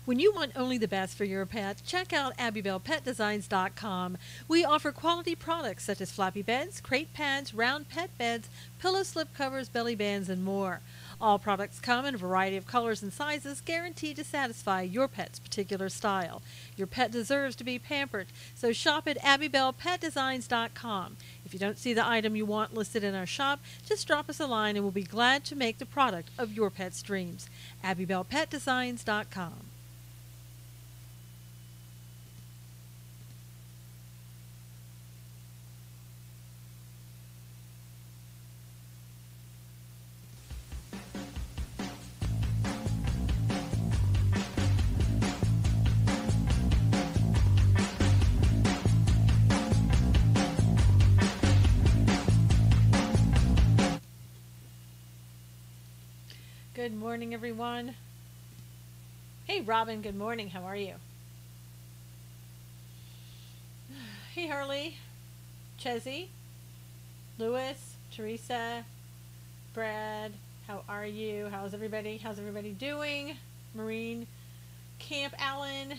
When you want only the best for your pet, check out AbbybellPetDesigns.com. We offer quality products such as floppy beds, crate pads, round pet beds, pillow slip covers, belly bands, and more. All products come in a variety of colors and sizes, guaranteed to satisfy your pet's particular style. Your pet deserves to be pampered, so shop at AbbybellPetDesigns.com. If you don't see the item you want listed in our shop, just drop us a line and we'll be glad to make the product of your pet's dreams. AbbybellPetDesigns.com. Good morning, everyone. Hey, Robin, good morning. How are you? Hey, Harley, Chezzy, Lewis, Teresa, Brad, how are you? How's everybody? How's everybody doing? Marine, Camp Alan.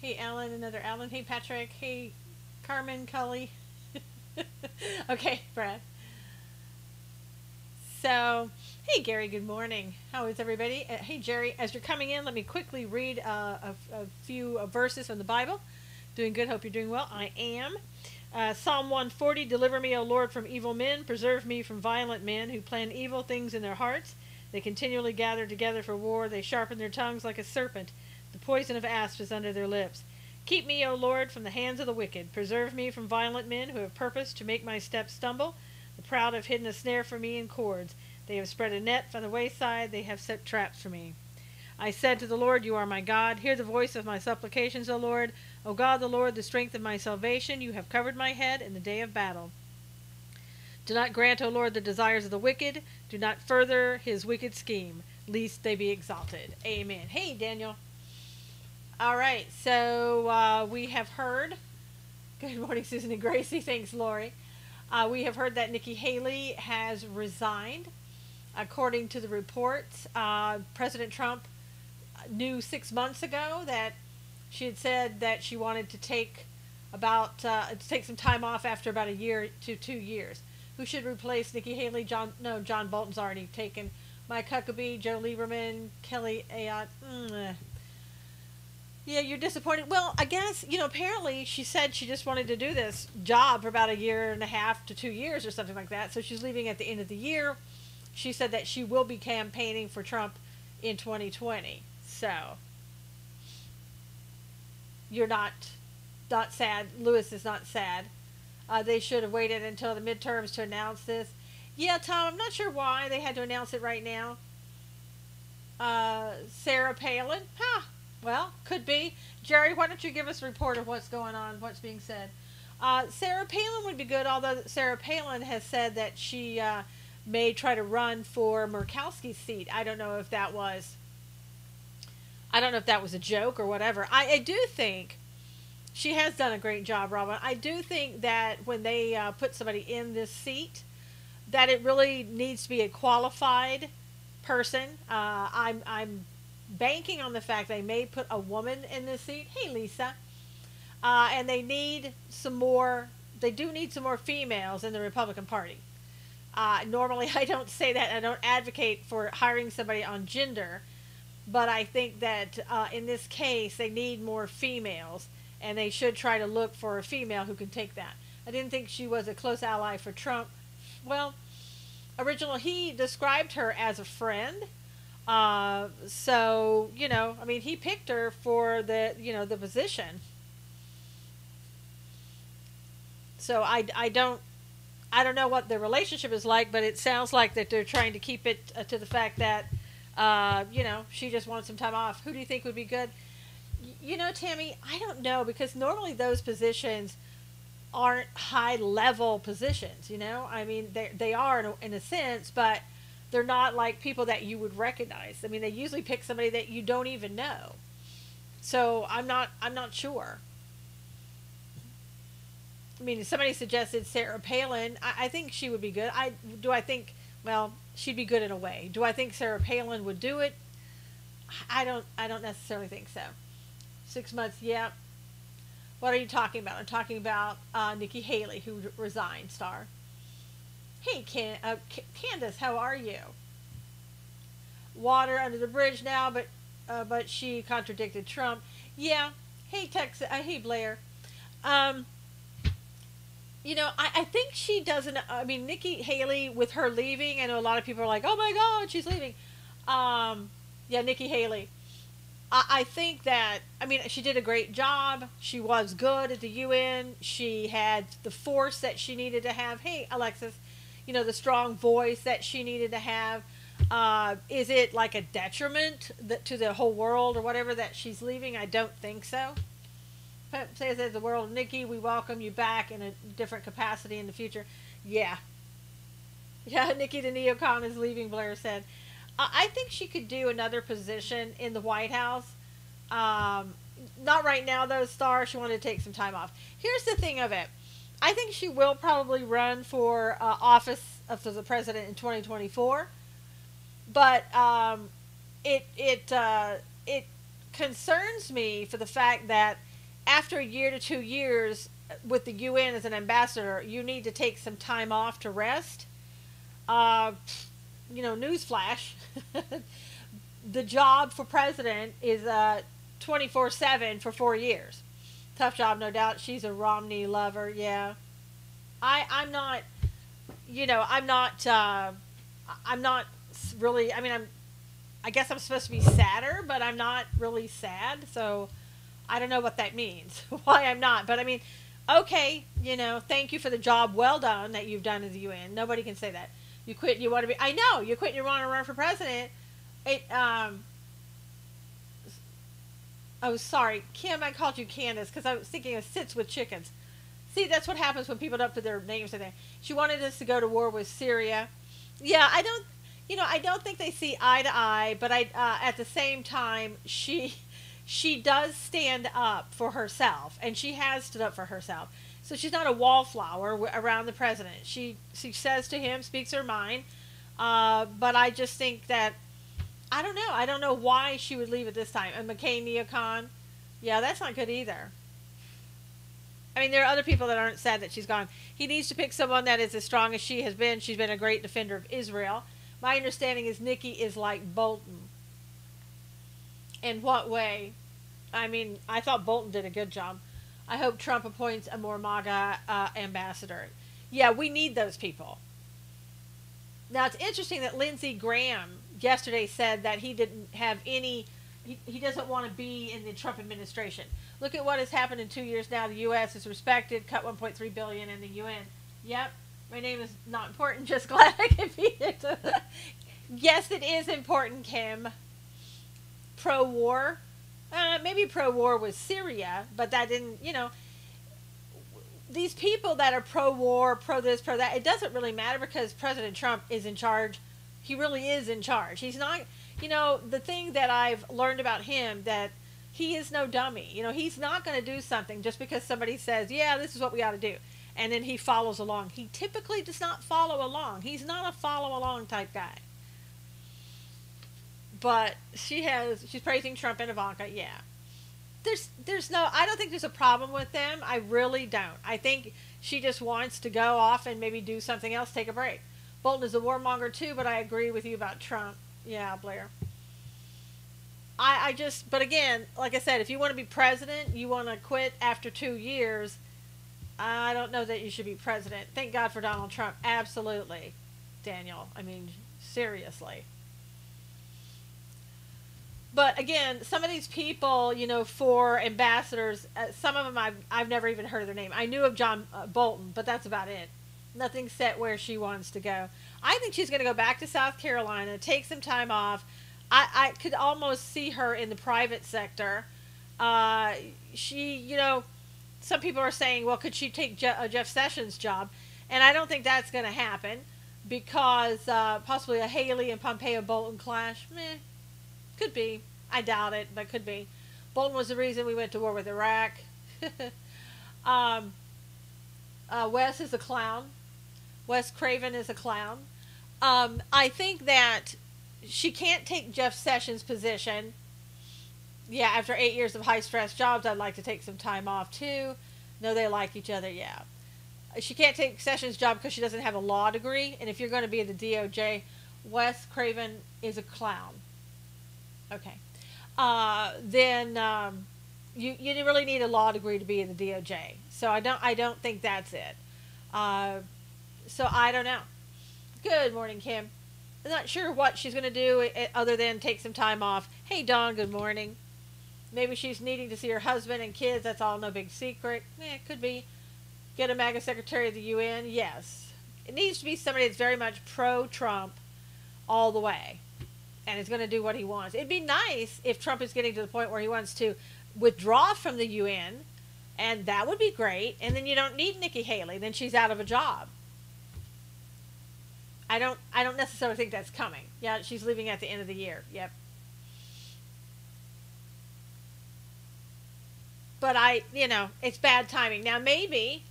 Hey, Alan, another Alan. Hey, Patrick. Hey, Carmen, Cully. Okay, Brad. So, hey Gary, good morning. How is everybody? Hey Jerry, as you're coming in, let me quickly read a few verses from the Bible. Doing good, hope you're doing well. I am. Psalm 140, deliver me, O Lord, from evil men. Preserve me from violent men who plan evil things in their hearts. They continually gather together for war. They sharpen their tongues like a serpent. The poison of asp is under their lips. Keep me, O Lord, from the hands of the wicked. Preserve me from violent men who have purposed to make my steps stumble. The proud have hidden a snare for me in cords. They have spread a net for the wayside. They have set traps for me. I said to the Lord, you are my God. Hear the voice of my supplications, O Lord. O God, the Lord, the strength of my salvation. You have covered my head in the day of battle. Do not grant, O Lord, the desires of the wicked. Do not further his wicked scheme, lest they be exalted. Amen. Hey, Daniel. All right, so we have heard. Good morning, Susan and Gracie. Thanks, Lori. We have heard that Nikki Haley has resigned. According to the reports, President Trump knew 6 months ago that she had said that she wanted to take some time off after about a year to 2 years. Who should replace Nikki Haley? John Bolton's already taken. Mike Huckabee, Joe Lieberman, Kelly Ayotte. Yeah, you're disappointed. Well, I guess, apparently she said she just wanted to do this job for about a year and a half to 2 years or something like that. So she's leaving at the end of the year. She said that she will be campaigning for Trump in 2020. So you're not sad. Lewis is not sad. They should have waited until the midterms to announce this. Yeah, Tom, I'm not sure why they had to announce it right now. Sarah Palin. Well, could be. Jerry, why don't you give us a report of what's going on, what's being said? Sarah Palin would be good, although Sarah Palin has said that she may try to run for Murkowski's seat. I don't know if that was a joke or whatever. I do think she has done a great job, Robin. I do think that when they put somebody in this seat, that it really needs to be a qualified person. I'm banking on the fact they may put a woman in this seat. Hey, Lisa. And they do need some more females in the Republican Party. Normally, I don't say that. I don't advocate for hiring somebody on gender. But I think that in this case, they need more females. And they should try to look for a female who can take that. I didn't think she was a close ally for Trump. Well, originally, he described her as a friend. So, he picked her for the position. So I don't know what their relationship is like, but it sounds like that they're trying to keep it to the fact that, she just wants some time off. Who do you think would be good? Tammy, I don't know, because normally those positions aren't high level positions, they are in a sense, but they're not like people that you would recognize. I mean, they usually pick somebody that you don't even know. So I'm not sure. I mean, somebody suggested Sarah Palin. I think she would be good. I think well, she'd be good in a way. Do I think Sarah Palin would do it? I don't necessarily think so. 6 months, yeah. What are you talking about? I'm talking about Nikki Haley, who resigned. Star. Hey, Candace, how are you? Water under the bridge now, but she contradicted Trump. Yeah. Hey, Texas. Hey, Blair. Um, I think she doesn't. I mean, Nikki Haley, with her leaving, I know a lot of people are like, "Oh my God, she's leaving." Yeah, Nikki Haley. I think that, I mean, she did a great job. She was good at the UN. She had the force that she needed to have. Hey, Alexis, the strong voice that she needed to have. Is it like a detriment to the whole world or whatever that she's leaving? I don't think so. But says that the world, Nikki, we welcome you back in a different capacity in the future. Yeah. Yeah, Nikki the neocon is leaving, Blair said. I think she could do another position in the White House. Not right now, though, Star. She wanted to take some time off. Here's the thing of it. I think she will probably run for office of the president in 2024. But it concerns me for the fact that after a year to 2 years with the UN as an ambassador, you need to take some time off to rest. Newsflash, the job for president is 24/7 for 4 years. Tough job, no doubt. She's a Romney lover. Yeah, I'm not. I'm not really. I mean, I guess I'm supposed to be sadder, but I'm not really sad. So I don't know what that means. Why I'm not. But I mean, okay. Thank you for the job well done that you've done in the UN. Nobody can say that. You quit. You want to be. I know you quit. You want to run for president. Oh, sorry, Kim. I called you Candace because I was thinking of sits with chickens. See, that's what happens when people don't put their names in there. She wanted us to go to war with Syria. Yeah, I don't. I don't think they see eye to eye. But at the same time, she does stand up for herself, and she has stood up for herself. So she's not a wallflower around the president. She says to him, speaks her mind. But I just think that, I don't know. I don't know why she would leave at this time. And McCain neocon, yeah, that's not good either. I mean, there are other people that aren't sad that she's gone. He needs to pick someone that is as strong as she has been. She's been a great defender of Israel. My understanding is Nikki is like Bolton. In what way? I mean, I thought Bolton did a good job. I hope Trump appoints a more MAGA ambassador. Yeah, we need those people. Now, it's interesting that Lindsey Graham yesterday said that he didn't have any, he doesn't want to be in the Trump administration. Look at what has happened in 2 years now. The U.S. is respected, cut $1.3 billion in the UN. Yep, my name is not important, just glad I can be it. Yes, it is important, Kim. Pro-war. Maybe pro-war with Syria, but that didn't, these people that are pro-war, pro-this, pro-that, it doesn't really matter because President Trump is in charge. He really is in charge. He's not, the thing that I've learned about him, that he is no dummy. He's not going to do something just because somebody says, yeah, this is what we ought to do. And then he follows along. He typically does not follow along. He's not a follow-along type guy. But she's praising Trump and Ivanka, yeah. I don't think there's a problem with them. I really don't. I think she just wants to go off and maybe do something else, take a break. Bolton is a warmonger too, but I agree with you about Trump. Yeah, Blair. But again, like I said, if you want to be president, you want to quit after 2 years, I don't know that you should be president. Thank God for Donald Trump. Absolutely, Daniel. I mean, seriously. But again, some of these people, for ambassadors, some of them I've never even heard of their name. I knew of John Bolton, but that's about it. Nothing set where she wants to go. I think she's going to go back to South Carolina, take some time off. I could almost see her in the private sector. Some people are saying, well, could she take Jeff Sessions' job? And I don't think that's going to happen because possibly a Haley and Pompeo Bolton clash. Meh. Could be. I doubt it, but could be. Bolton was the reason we went to war with Iraq. Wes is a clown. Wes Craven is a clown. I think that she can't take Jeff Sessions' position. Yeah, after 8 years of high stress jobs, I'd like to take some time off too. No, they like each other, yeah. She can't take Sessions' job because she doesn't have a law degree. And if you're going to be at the DOJ, Wes Craven is a clown. Okay. Then you really need a law degree to be in the DOJ. So I don't think that's it. So I don't know. Good morning, Kim. I'm not sure what she's going to do other than take some time off. Hey, Dawn, good morning. Maybe she's needing to see her husband and kids. That's all no big secret. It could be. Get a MAGA secretary of the UN. Yes. It needs to be somebody that's very much pro-Trump all the way. And is going to do what he wants. It'd be nice if Trump is getting to the point where he wants to withdraw from the UN. And that would be great. And then you don't need Nikki Haley. Then she's out of a job. I don't necessarily think that's coming. Yeah, she's leaving at the end of the year. Yep. But it's bad timing. Now maybe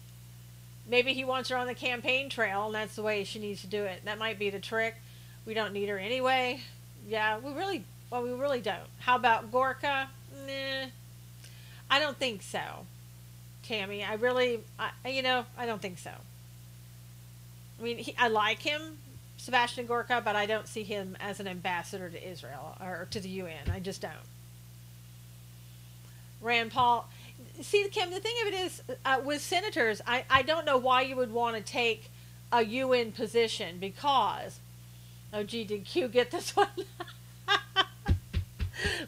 he wants her on the campaign trail, and that's the way she needs to do it. That might be the trick. We don't need her anyway. Yeah, we really don't. How about Gorka? Nah, I don't think so. Tammy, I don't think so. I mean, I like him, Sebastian Gorka, but I don't see him as an ambassador to Israel or to the UN. I just don't. Rand Paul. See, Kim, the thing of it is, with senators, I don't know why you would want to take a UN position because, oh, gee, did Q get this one?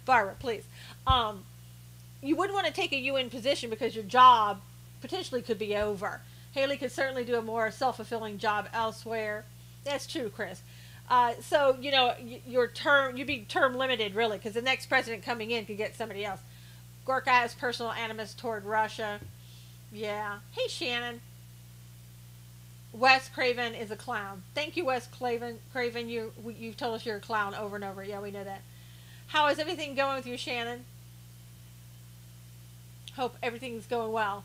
Barbara, please. You wouldn't want to take a UN position because your job potentially could be over. Haley could certainly do a more self-fulfilling job elsewhere. That's true, Chris. So, you'd be term limited, really, because the next president coming in could get somebody else. Gorka has personal animus toward Russia. Yeah. Hey, Shannon. Wes Craven is a clown. Thank you, Wes Craven. You've told us you're a clown over and over. Yeah, we know that. How is everything going with you, Shannon? Hope everything's going well.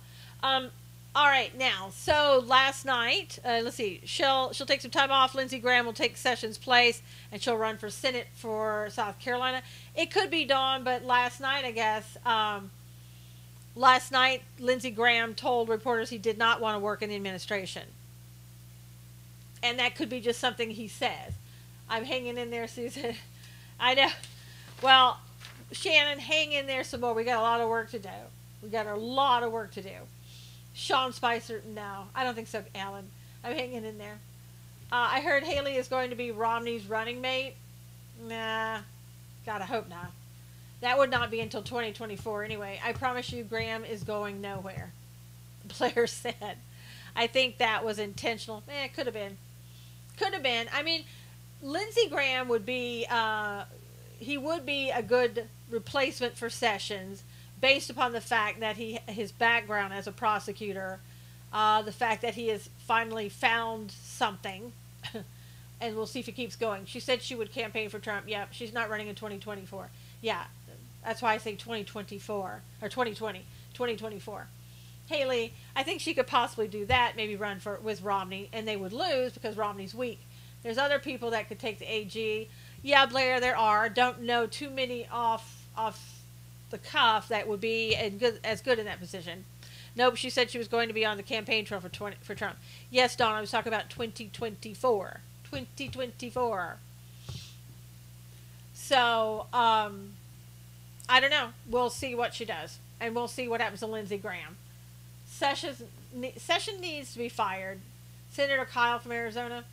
All right, now, so last night, let's see, she'll take some time off. Lindsey Graham will take Sessions' place, and she'll run for Senate for South Carolina. It could be Dawn, but last night, I guess, last night, Lindsey Graham told reporters he did not want to work in the administration. And that could be just something he says. I'm hanging in there, Susan. I know. Well, Shannon, hang in there some more. We got a lot of work to do. We got a lot of work to do. Sean Spicer, no. I don't think so, Alan. I'm hanging in there. I heard Haley is going to be Romney's running mate. Nah. God, I hope not. That would not be until 2024 anyway. I promise you, Graham is going nowhere. Blair said. I think that was intentional. It could have been. Could have been. I mean, Lindsey Graham would be, he would be a good replacement for Sessions, based upon the fact that his background as a prosecutor, the fact that he has finally found something, and we'll see if he keeps going. She said she would campaign for Trump. Yeah, she's not running in 2024. Yeah, that's why I say 2024, or 2024. Haley, I think she could possibly do that, maybe run with Romney, and they would lose because Romney's weak. There's other people that could take the AG. Yeah, Blair, there are. Don't know too many off the cuff that would be as good in that position. Nope, she said she was going to be on the campaign trail for Trump. Yes, Dawn, I was talking about 2024. 2024. So, I don't know. We'll see what she does. And we'll see what happens to Lindsey Graham. Session needs to be fired. Senator Kyle from Arizona,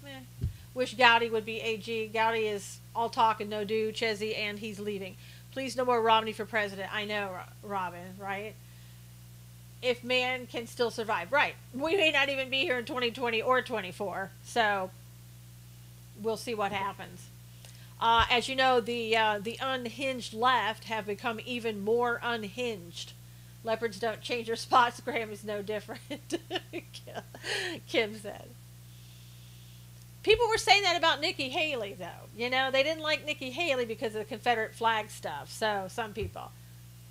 wish Gowdy would be AG. Gowdy is all talk and no do, Chezzy, and he's leaving. Please no more Romney for president. I know, Robin, right? If man can still survive. Right. We may not even be here in 2020 or 24. So, we'll see what happens. As you know, the unhinged left have become even more unhinged. Leopards don't change their spots. Graham is no different. Kim said. People were saying that about Nikki Haley, though. They didn't like Nikki Haley because of the Confederate flag stuff. So, some people.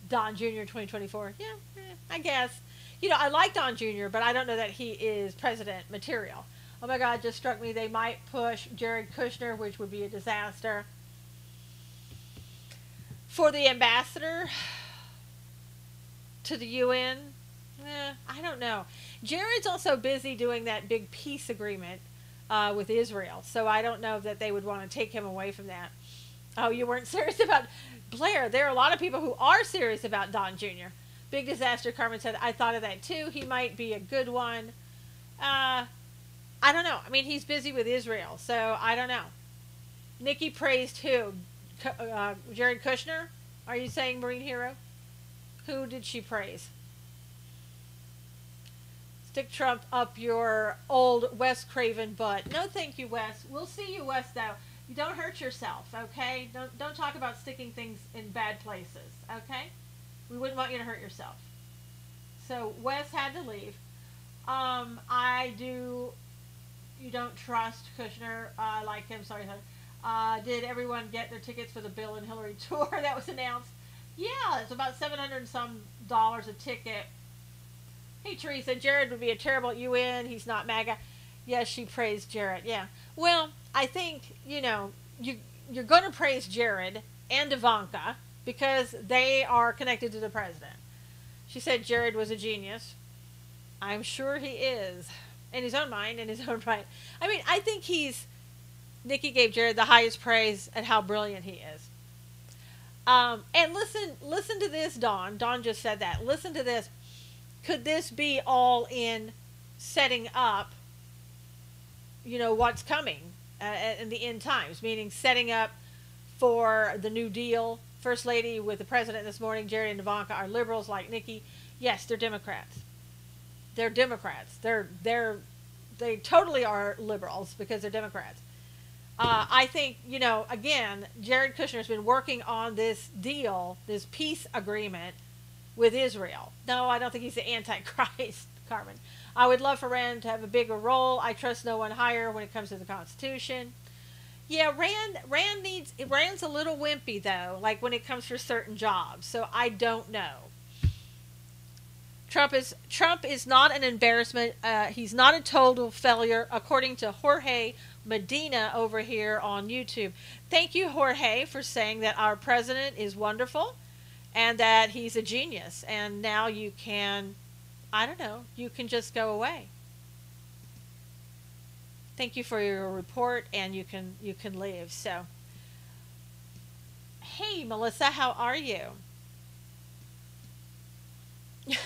Don Jr. 2024. Yeah, I guess. I like Don Jr., but I don't know that he is president material. Oh my God, just struck me. They might push Jared Kushner, which would be a disaster. For the ambassador to the UN, I don't know. Jared's also busy doing that big peace agreement with Israel, so I don't know that they would want to take him away from that. Oh, you weren't serious about Blair? There are a lot of people who are serious about Don Jr. Big disaster, Carmen said. I thought of that too. He might be a good one. I don't know. I mean, he's busy with Israel, so I don't know. Nikki praised who? Jared Kushner? Are you saying Marine Hero? Who did she praise? Stick Trump up your old Wes Craven butt. No, thank you, Wes. We'll see you, Wes, though. You don't hurt yourself, okay? Don't talk about sticking things in bad places, okay? We wouldn't want you to hurt yourself. So Wes had to leave. You don't trust Kushner. I like him. Sorry, honey. Did everyone get their tickets for the Bill and Hillary tour that was announced? Yeah, it's about $700 and some a ticket. Hey, Teresa, Jared would be a terrible UN. He's not MAGA. Yes, she praised Jared. Yeah. Well, I think, you're going to praise Jared and Ivanka because they are connected to the president. She said Jared was a genius. I'm sure he is. In his own mind, in his own right. I mean, I think Nikki gave Jared the highest praise at how brilliant he is. And listen to this, Dawn. Dawn just said that. Listen to this. Could this be all in setting up, what's coming in the end times? Meaning setting up for the New Deal. First Lady with the President this morning, Jared and Ivanka, are liberals like Nikki. Yes, they're Democrats. They're Democrats. They totally are liberals because they're Democrats. I think, again, Jared Kushner's been working on this deal, this peace agreement with Israel. No, I don't think he's the Antichrist, Carmen. I would love for Rand to have a bigger role. I trust no one higher when it comes to the Constitution. Yeah, Rand's a little wimpy, though, like when it comes for certain jobs. So I don't know. Trump is not an embarrassment. He's not a total failure, according to Jorge Medina over here on YouTube. Thank you, Jorge, for saying that our president is wonderful and that he's a genius. And now you can, you can just go away. Thank you for your report, and you can leave. So, hey, Melissa, how are you? Isn't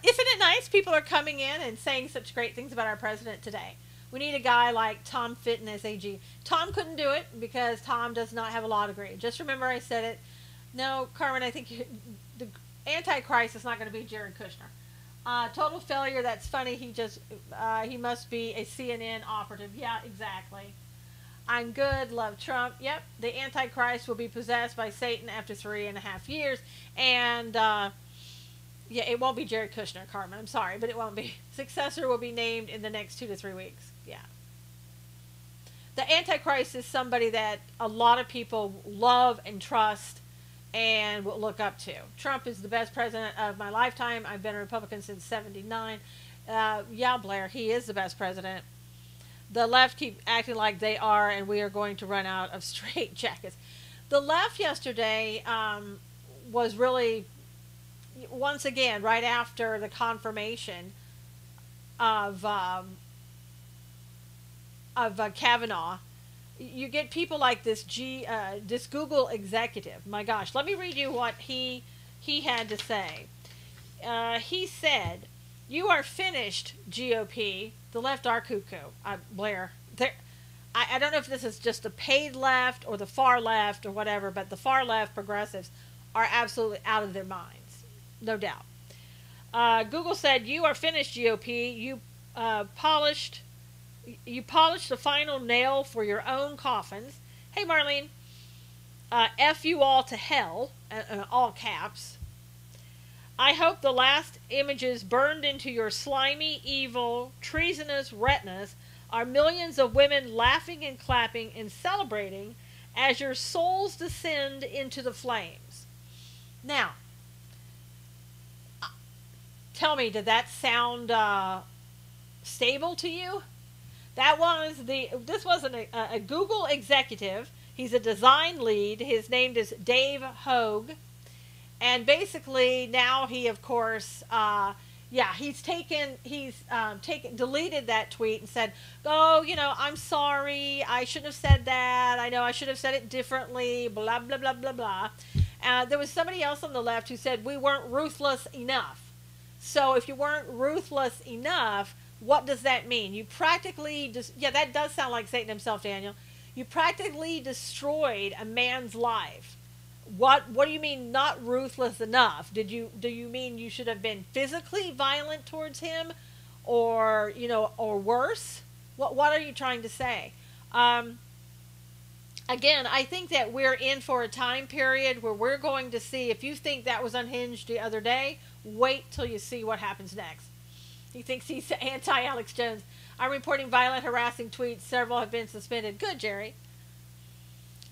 it nice people are coming in and saying such great things about our president today? We need a guy like Tom Fitton as AG. Tom couldn't do it because Tom does not have a law degree. Just remember I said it. No, Carmen, I think the Antichrist is not going to be Jared Kushner. Total failure, that's funny. He must be a CNN operative. Yeah, exactly. I'm good, love Trump. Yep, the Antichrist will be possessed by Satan after 3.5 years. And, it won't be Jared Kushner, Carmen. I'm sorry, but it won't be. Successor will be named in the next 2 to 3 weeks. Yeah. The Antichrist is somebody that a lot of people love and trust and will look up to. Trump is the best president of my lifetime. I've been a Republican since 79. Yeah, Blair, he is the best president. The left keep acting like they are, and we are going to run out of straight jackets. The left yesterday was really, once again, right after the confirmation of Kavanaugh, you get people like this Google executive. My gosh, let me read you what he had to say. He said, "You are finished, GOP. The left are cuckoo." Blair, I don't know if this is just the paid left or the far left or whatever, but the far left progressives are absolutely out of their minds, no doubt. Google said, "You are finished, GOP. You polished the final nail for your own coffins." Hey, Marlene. F you all to hell, all caps. "I hope the last images burned into your slimy, evil, treasonous retinas are millions of women laughing and clapping and celebrating as your souls descend into the flames." Now, tell me, did that sound stable to you? This wasn't a Google executive. He's a design lead. His name is Dave Hogue. And basically now he, of course, he's deleted that tweet and said, oh, I'm sorry, I shouldn't have said that, I know I should have said it differently, blah, blah, blah, blah, blah. There was somebody else on the left who said we weren't ruthless enough. So if you weren't ruthless enough, what does that mean? You practically that does sound like Satan himself, Daniel. You practically destroyed a man's life. What do you mean not ruthless enough? Do you mean you should have been physically violent towards him, or or worse? What are you trying to say? Again, I think that we're in for a time period where we're going to see, if you think that was unhinged the other day, wait till you see what happens next. He thinks he's anti-Alex Jones. I'm reporting violent, harassing tweets. Several have been suspended. Good, Jerry.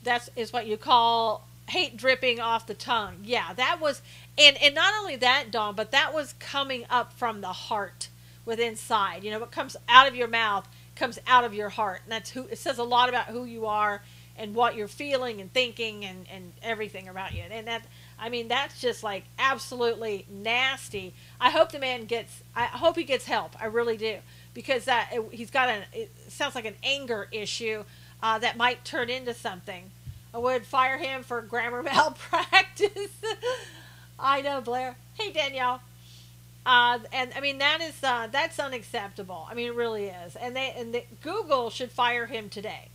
That is what you call hate dripping off the tongue. Yeah, that was, and not only that, Dawn, but that was coming up from the heart within inside. What comes out of your mouth comes out of your heart. And that's it says a lot about who you are and what you're feeling and thinking and everything about you. And that's just like absolutely nasty. I hope he gets help. I really do. Because he's got it sounds like an anger issue that might turn into something. I would fire him for grammar malpractice. I know, Blair. Hey, Danielle. That's unacceptable. It really is. And Google should fire him today.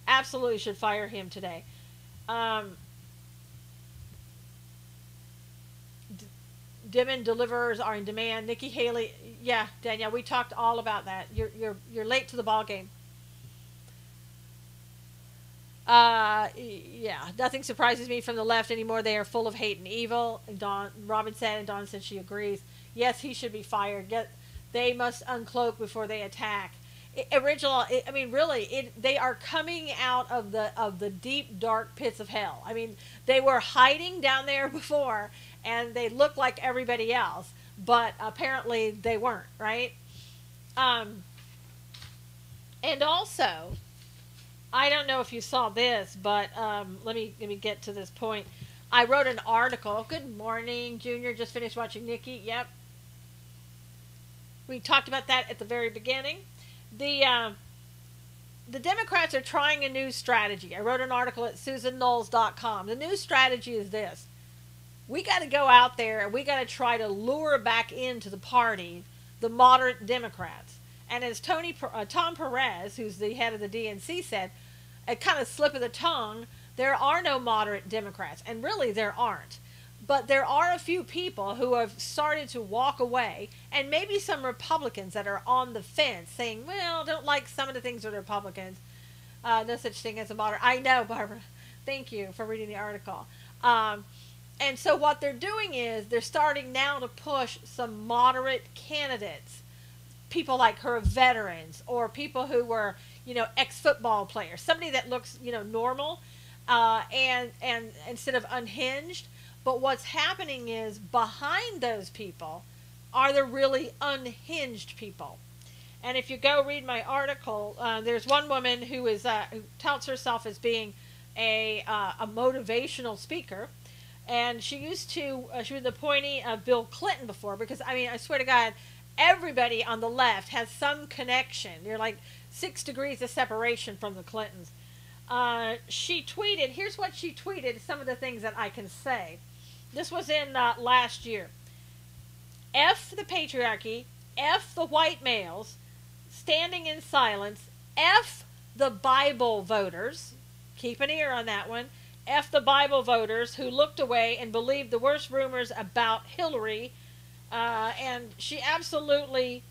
Absolutely should fire him today. Demon deliverers are in demand. Nikki Haley, yeah, Danielle, we talked all about that. You're late to the ball game. Yeah, nothing surprises me from the left anymore. They are full of hate and evil. Robin said, and Dawn said she agrees. Yes, he should be fired. They must uncloak before they attack. They are coming out of the deep, dark pits of hell. They were hiding down there before, and they looked like everybody else, but apparently they weren't, right? And also, I don't know if you saw this, but let me get to this point. I wrote an article. Good morning, Junior. Just finished watching Nikki. Yep. We talked about that at the very beginning. The Democrats are trying a new strategy. I wrote an article at SusanKnowles.com. The new strategy is this. We got to go out there and we got to try to lure back into the party the moderate Democrats. And as Tom Perez, who's the head of the DNC, said, a kind of slip of the tongue, there are no moderate Democrats. And really, there aren't. But there are a few people who have started to walk away, and maybe some Republicans that are on the fence saying, well, don't like some of the things of the Republicans. No such thing as a moderate. I know, Barbara. Thank you for reading the article. And so what they're doing is they're starting now to push some moderate candidates. People like her veterans or people who were, ex-football players. Somebody that looks, normal and instead of unhinged. But what's happening is behind those people are the really unhinged people. And if you go read my article, there's one woman who touts herself as being a motivational speaker. And she was the appointee of Bill Clinton before, because, I swear to God, everybody on the left has some connection. You're like 6 degrees of separation from the Clintons. She tweeted, here's what she tweeted, some of the things that I can say. This was in last year. F the patriarchy, F the white males, standing in silence, F the Bible voters, keep an ear on that one, F the Bible voters who looked away and believed the worst rumors about Hillary, and she absolutely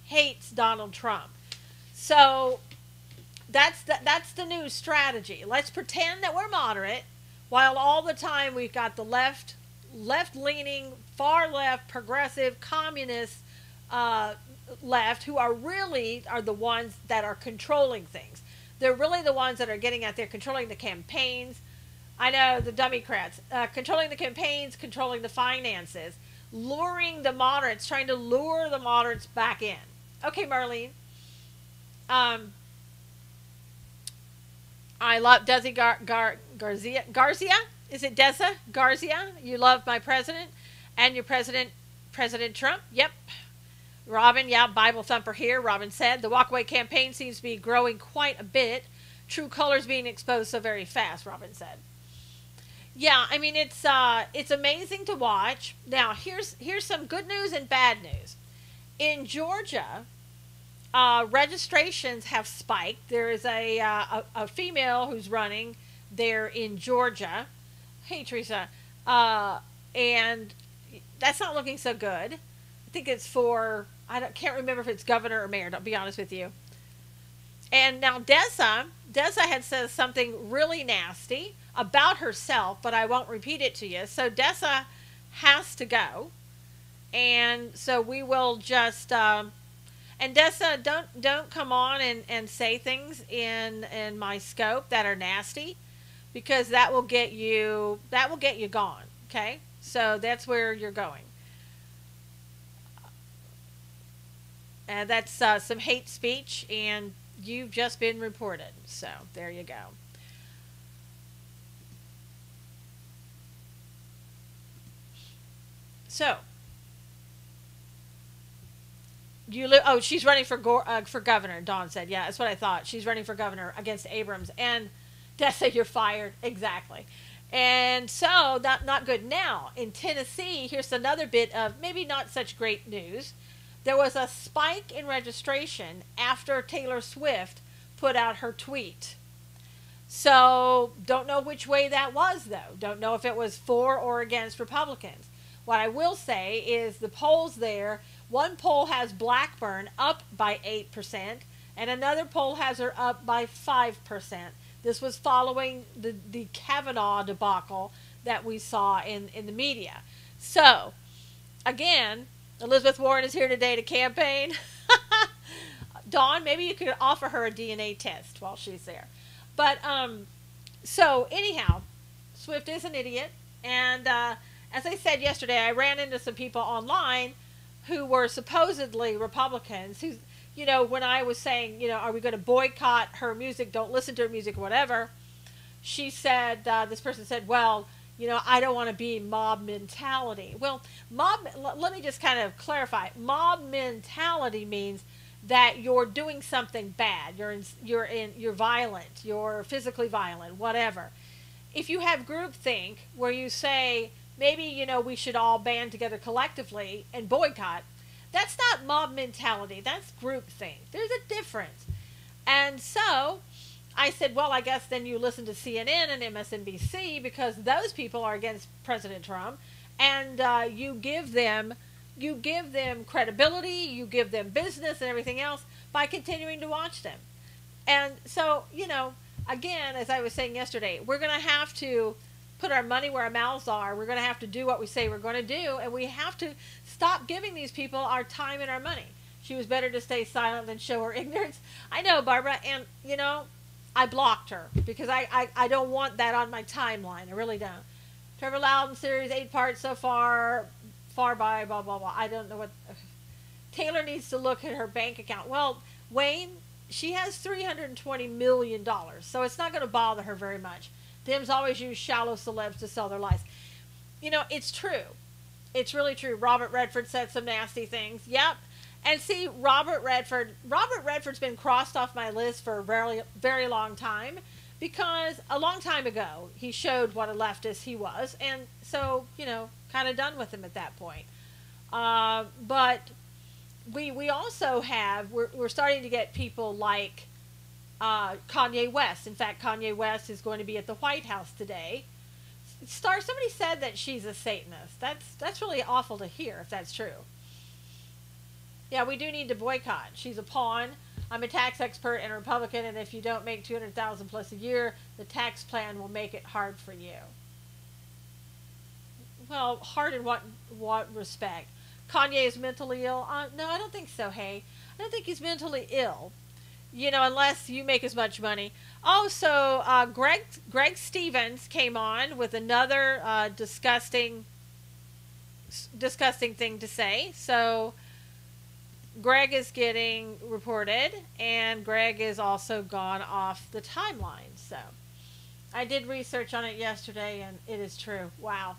hates Donald Trump. So that's the new strategy. Let's pretend that we're moderate, while all the time we've got the left-leaning, far left, progressive, communist left, who are the ones that are controlling things. They're really the ones that are getting out there, controlling the campaigns. I know, the Democrats, controlling the campaigns, controlling the finances, luring the moderates, trying to lure the moderates back in. Okay, Marlene. Um, I love Desi Garcia. Is it Deza Garcia? You love my president and your president, President Trump. Yep. Robin, yeah, Bible thumper here. Robin said the walkaway campaign seems to be growing quite a bit. True colors being exposed so very fast. Robin said. Yeah, I mean it's amazing to watch. Now here's some good news and bad news. In Georgia, registrations have spiked. There is a female who's running there in Georgia. Hey, Teresa. And that's not looking so good. I think it's for, can't remember if it's governor or mayor, to be honest with you. And now Dessa had said something really nasty about herself, but I won't repeat it to you. So Dessa has to go. And so we will just, and Dessa, don't come on and say things in my scope that are nasty, because that will get you gone. Okay, so that's where you're going, and that's some hate speech, and you've just been reported. So there you go. So oh, she's running for governor. Dawn said, yeah, that's what I thought. She's running for governor against Abrams. And Dessa, you're fired. Exactly. And so not good. Now in Tennessee, here's another bit of maybe not such great news. There was a spike in registration after Taylor Swift put out her tweet. So don't know which way that was, though. Don't know if it was for or against Republicans. What I will say is the polls there, one poll has Blackburn up by 8%, and another poll has her up by 5%. This was following the Kavanaugh debacle that we saw in the media. So, again, Elizabeth Warren is here today to campaign. Dawn, maybe you could offer her a DNA test while she's there. But, so anyhow, Swift is an idiot. And as I said yesterday, I ran into some people online who were supposedly Republicans who, you know, when I was saying, you know, are we going to boycott her music, don't listen to her music, whatever, she said, this person said, well, you know, I don't want to be mob mentality. Well, let me just kind of clarify. Mob mentality means that you're doing something bad. You're violent. You're physically violent, whatever. If you have groupthink where you say, maybe, you know, we should all band together collectively and boycott, that's not mob mentality. That's groupthink. There's a difference. And so I said, well, I guess then you listen to CNN and MSNBC because those people are against President Trump, and you give them credibility, you give them business and everything else by continuing to watch them. And so, you know, again, as I was saying yesterday, we're going to have to put our money where our mouths are. We're going to have to do what we say we're going to do, and we have to stop giving these people our time and our money. She was better to stay silent than show her ignorance. I know, Barbara, and, you know, I blocked her because I don't want that on my timeline. I really don't. Trevor Loudon series, 8 parts so far, far by, blah, blah, blah. I don't know what. Taylor needs to look at her bank account. Well, Wayne, she has $320 million, so it's not going to bother her very much. Dems always use shallow celebs to sell their lies. You know, it's true. It's really true. Robert Redford said some nasty things. Yep. And see, Robert Redford's been crossed off my list for a very, very long time because a long time ago he showed what a leftist he was. And so, you know, kind of done with him at that point. But we also have, we're starting to get people like Kanye West. In fact, Kanye West is going to be at the White House today. Somebody said that she's a Satanist. That's really awful to hear if that's true. Yeah, we do need to boycott. She's a pawn. I'm a tax expert and a Republican, and if you don't make $200,000 plus a year, the tax plan will make it hard for you. Well, hard in what respect? Kanye is mentally ill? No, I don't think so, hey. I don't think he's mentally ill. You know, unless you make as much money. Oh, so Greg Stevens came on with another disgusting thing to say. So Greg is getting reported, and Greg is also gone off the timeline. So I did research on it yesterday, and it is true. Wow.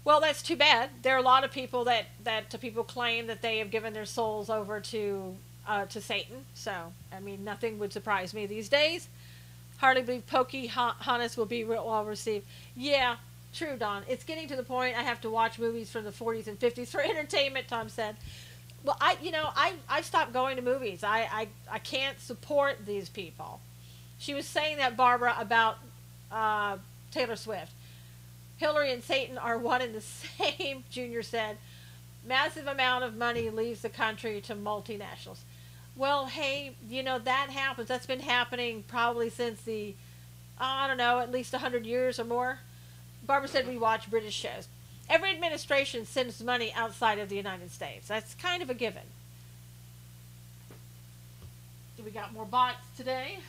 Well, that's too bad. There are a lot of people that people claim that they have given their souls over to Satan. So I mean, nothing would surprise me these days. Hardly believe Pocahontas will be well received. Yeah, true, Don. It's getting to the point I have to watch movies from the 40s and 50s for entertainment, Tom said. Well, I stopped going to movies. I can't support these people. She was saying that, Barbara, about Taylor Swift. Hillary and Satan are one and the same, Junior said. Massive amount of money leaves the country to multinationals. Well, hey, that happens. That's been happening probably since I don't know, at least 100 years or more. Barbara said we watch British shows. Every administration sends money outside of the United States. That's kind of a given. Do we got more bots today?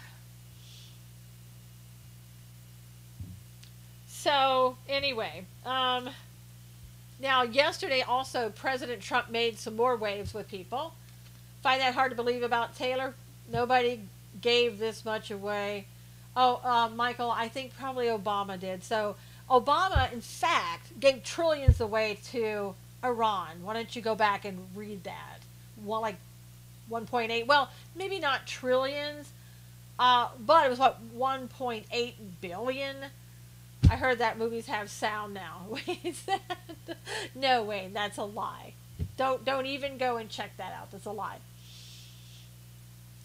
So, anyway, now yesterday also President Trump made some more waves with people. Find that hard to believe about Taylor? Nobody gave this much away. Oh, Michael, I think probably Obama did. So Obama, in fact, gave trillions away to Iran. Why don't you go back and read that? Well, like 1.8. Well, maybe not trillions, but it was what, 1.8 billion. I heard that movies have sound now. Wait, is that? No, Wayne, that's a lie. Don't even go and check that out. That's a lie.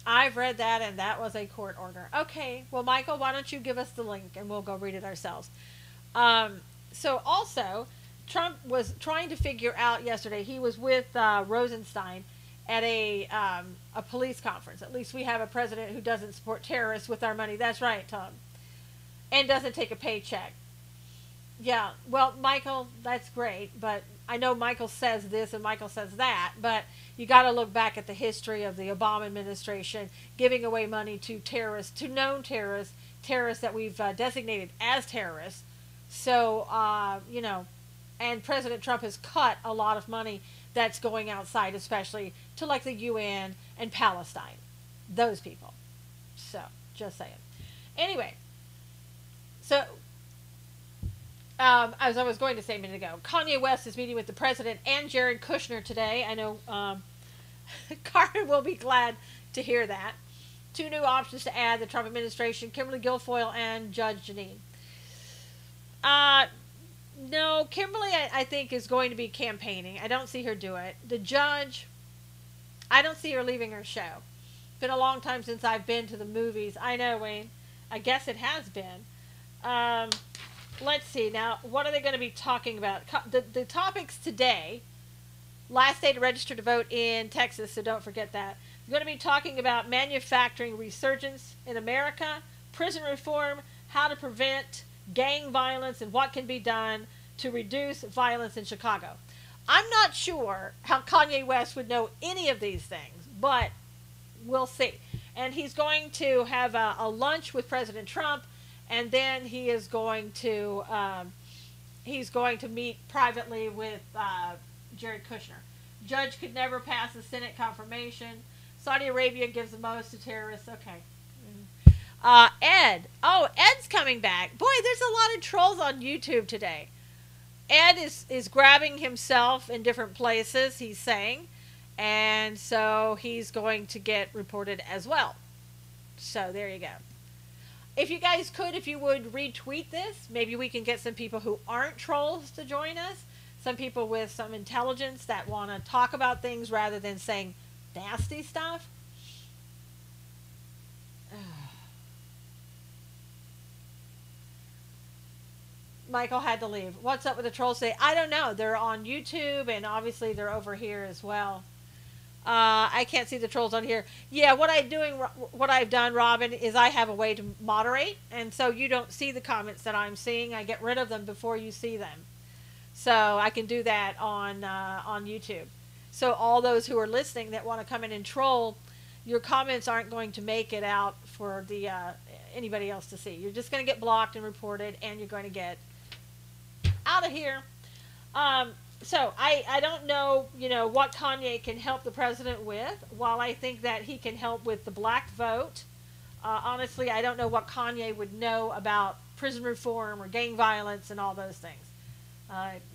I've read that, and that was a court order. Okay, well, Michael, why don't you give us the link, and we'll go read it ourselves. So also, Trump was trying to figure out yesterday. He was with Rosenstein at a police conference. At least we have a president who doesn't support terrorists with our money. That's right, Tom. And doesn't take a paycheck. Yeah, well, Michael, that's great, but I know Michael says this and Michael says that, but you got to look back at the history of the Obama administration giving away money to terrorists, to known terrorists, terrorists that we've designated as terrorists. So, and President Trump has cut a lot of money that's going outside, especially to like the UN and Palestine. Those people. So, just saying. Anyway, so as I was going to say a minute ago, Kanye West is meeting with the president and Jared Kushner today. I know Karen will be glad to hear that. 2 new options to add the Trump administration, Kimberly Guilfoyle and Judge Jeanine. No, Kimberly, I think, is going to be campaigning. I don't see her do it. The judge, I don't see her leaving her show. Been a long time since I've been to the movies. I know, Wayne. I guess it has been. Let's see. Now, what are they going to be talking about? The topics today, last day to register to vote in Texas, so don't forget that. We're going to be talking about manufacturing resurgence in America, prison reform, how to prevent gang violence, and what can be done to reduce violence in Chicago. I'm not sure how Kanye West would know any of these things, but we'll see. And he's going to have a lunch with President Trump, and then he is going to meet privately with Jared Kushner. Judge could never pass a Senate confirmation. Saudi Arabia gives the most to terrorists. Okay. Ed. Oh, Ed's coming back. Boy, there's a lot of trolls on YouTube today. Ed is grabbing himself in different places, he's saying. And so he's going to get reported as well. So there you go. If you guys could, if you would retweet this, maybe we can get some people who aren't trolls to join us. Some people with some intelligence that want to talk about things rather than saying nasty stuff. Michael had to leave. What's up with the trolls today? I don't know. They're on YouTube, and obviously they're over here as well. I can't see the trolls on here. Yeah, what I've done, Robin, is I have a way to moderate, and so you don't see the comments that I'm seeing. I get rid of them before you see them. So I can do that on YouTube. So all those who are listening that want to come in and troll, your comments aren't going to make it out for the anybody else to see. You're just going to get blocked and reported, and you're going to get out of here. So I don't know, what Kanye can help the president with. While I think that he can help with the black vote, honestly, I don't know what Kanye would know about prison reform or gang violence and all those things.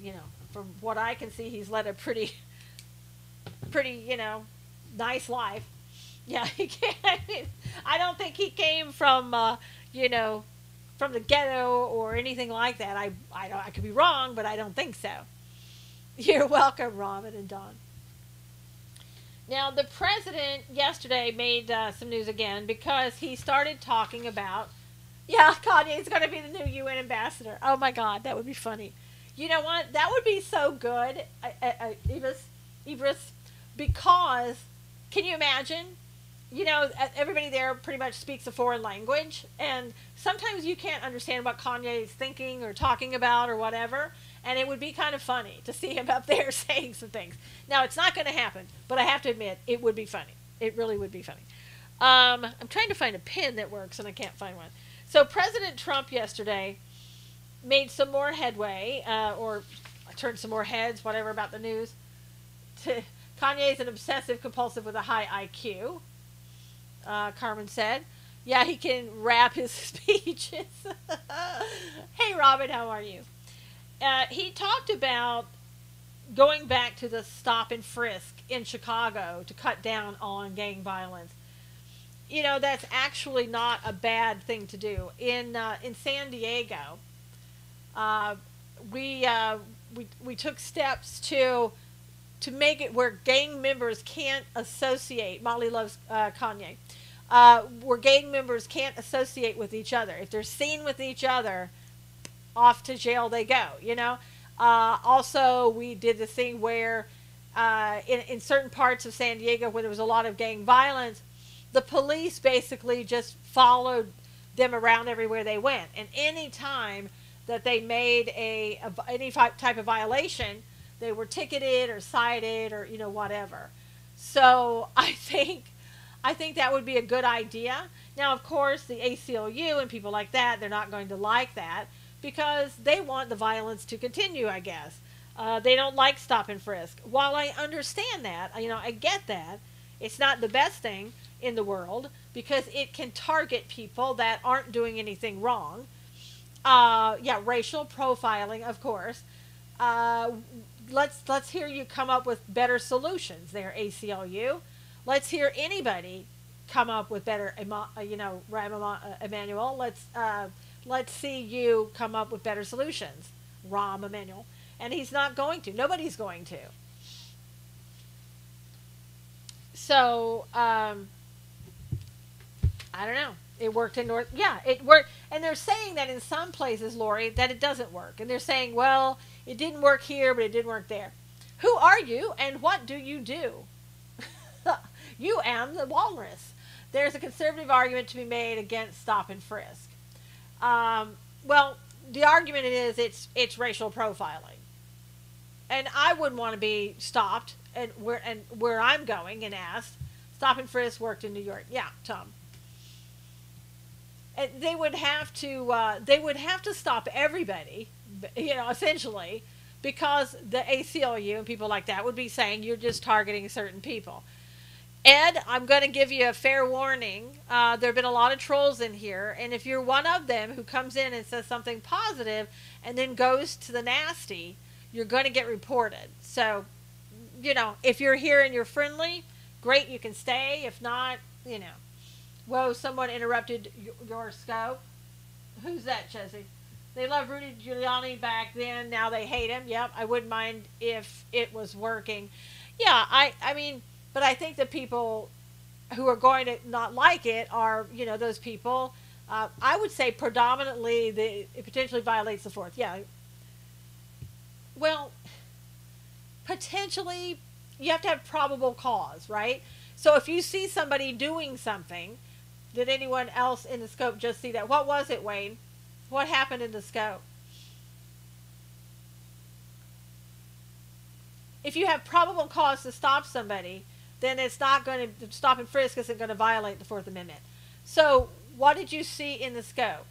You know, from what I can see, he's led a pretty, nice life. Yeah, he can't. I don't think he came from, you know, from the ghetto or anything like that. I could be wrong, but I don't think so. You're welcome, Robin and Don. Now, the president yesterday made some news again because he started talking about, yeah, Kanye's going to be the new UN ambassador. Oh my God, that would be funny. You know what? That would be so good, Ibris, because can you imagine? Everybody there pretty much speaks a foreign language, and sometimes you can't understand what Kanye is thinking or talking about or whatever, and it would be kind of funny to see him up there saying some things. Now, it's not going to happen, but I have to admit, it would be funny. It really would be funny. I'm trying to find a pin that works, and I can't find one. So President Trump yesterday made some more headway, or turned some more heads, whatever, about the news. Kanye's an obsessive compulsive with a high IQ. Carmen said. Yeah, he can rap his speeches. Hey, Robin, how are you? He talked about going back to the stop and frisk in Chicago to cut down on gang violence. That's actually not a bad thing to do. In San Diego, uh, we took steps to make it where gang members can't associate. Molly loves Kanye. Where gang members can't associate with each other. If they're seen with each other, off to jail they go. Also, we did the thing where in certain parts of San Diego where there was a lot of gang violence, the police basically just followed them around everywhere they went. And any time that they made any type of violation, they were ticketed or cited or whatever. So I think that would be a good idea. Now, of course, the ACLU and people like that, they're not going to like that because they want the violence to continue, I guess. They don't like stop and frisk. While I understand that, I get that, it's not the best thing in the world because it can target people that aren't doing anything wrong. Yeah, racial profiling, of course. Let's hear you come up with better solutions there, ACLU. Let's hear anybody come up with better, Emmanuel. Let's see you come up with better solutions, Rahm Emanuel. And he's not going to. Nobody's going to. So, I don't know. It worked in North. Yeah, it worked. And they're saying that in some places, Lori, that it doesn't work. And they're saying, well, it didn't work here, but it did work there. Who are you and what do you do? You am the walrus. There's a conservative argument to be made against stop and frisk. Well, the argument is it's racial profiling. And I wouldn't want to be stopped and where I'm going and asked. Stop and frisk worked in New York. Yeah, Tom. And they would have to stop everybody, essentially, because the ACLU and people like that would be saying you're just targeting certain people. Ed, I'm going to give you a fair warning. There have been a lot of trolls in here, and if you're one of them who comes in and says something positive and then goes to the nasty, you're going to get reported. So, if you're here and you're friendly, great, you can stay. If not, Whoa, someone interrupted your scope. Who's that, Chelsea? They loved Rudy Giuliani back then. Now they hate him. Yep, I wouldn't mind if it was working. Yeah, I mean, but I think the people who are going to not like it are, those people. I would say predominantly it potentially violates the fourth. Yeah. Well, potentially you have to have probable cause, right? So if you see somebody doing something, did anyone else in the scope just see that? What was it, Wayne? What happened in the scope? If you have probable cause to stop somebody, then it's not going to stop and frisk isn't going to violate the Fourth Amendment. So what did you see in the scope?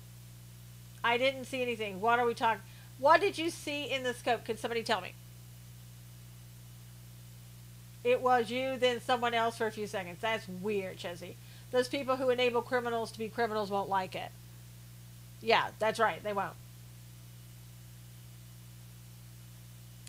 I didn't see anything. What are we talking? What did you see in the scope? Can somebody tell me? It was you, then someone else for a few seconds. That's weird, Chesney. Those people who enable criminals to be criminals won't like it. Yeah, that's right. They won't.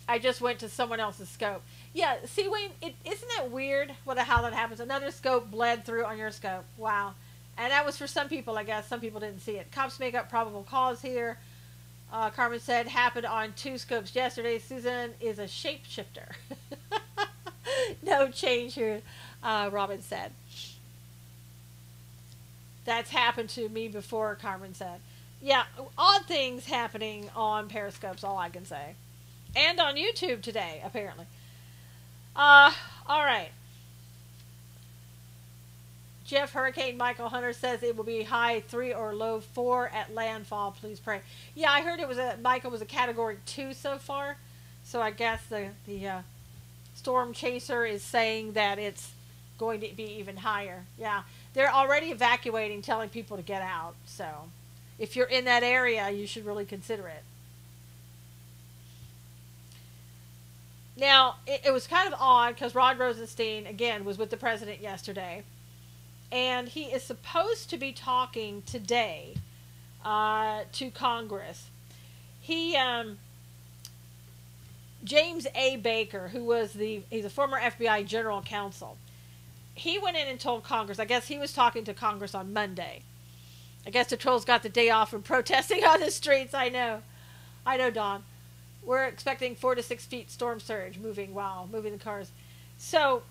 I just went to someone else's scope. Yeah, see, Wayne, isn't that weird how that happens? Another scope bled through on your scope. Wow. And that was for some people, I guess. Some people didn't see it. Cops make up probable cause here. Carmen said, happened on 2 scopes yesterday. Susan is a shapeshifter. No change here, Robin said. That's happened to me before, Carmen said. Yeah, odd things happening on Periscope's all I can say. And on YouTube today, apparently. All right. Jeff Hurricane Michael Hunter says it will be high 3 or low 4 at landfall. Please pray. Yeah, I heard Michael was a category 2 so far. So I guess the storm chaser is saying that it's going to be even higher. Yeah, they're already evacuating, telling people to get out. So if you're in that area, you should really consider it. Now, it was kind of odd because Rod Rosenstein, again, was with the president yesterday. And he is supposed to be talking today to Congress. James A. Baker, he's a former FBI general counsel. He went in and told Congress, I guess he was talking to Congress on Monday. I guess the trolls got the day off from protesting on the streets. I know, Don. We're expecting 4 to 6 feet storm surge moving the cars. So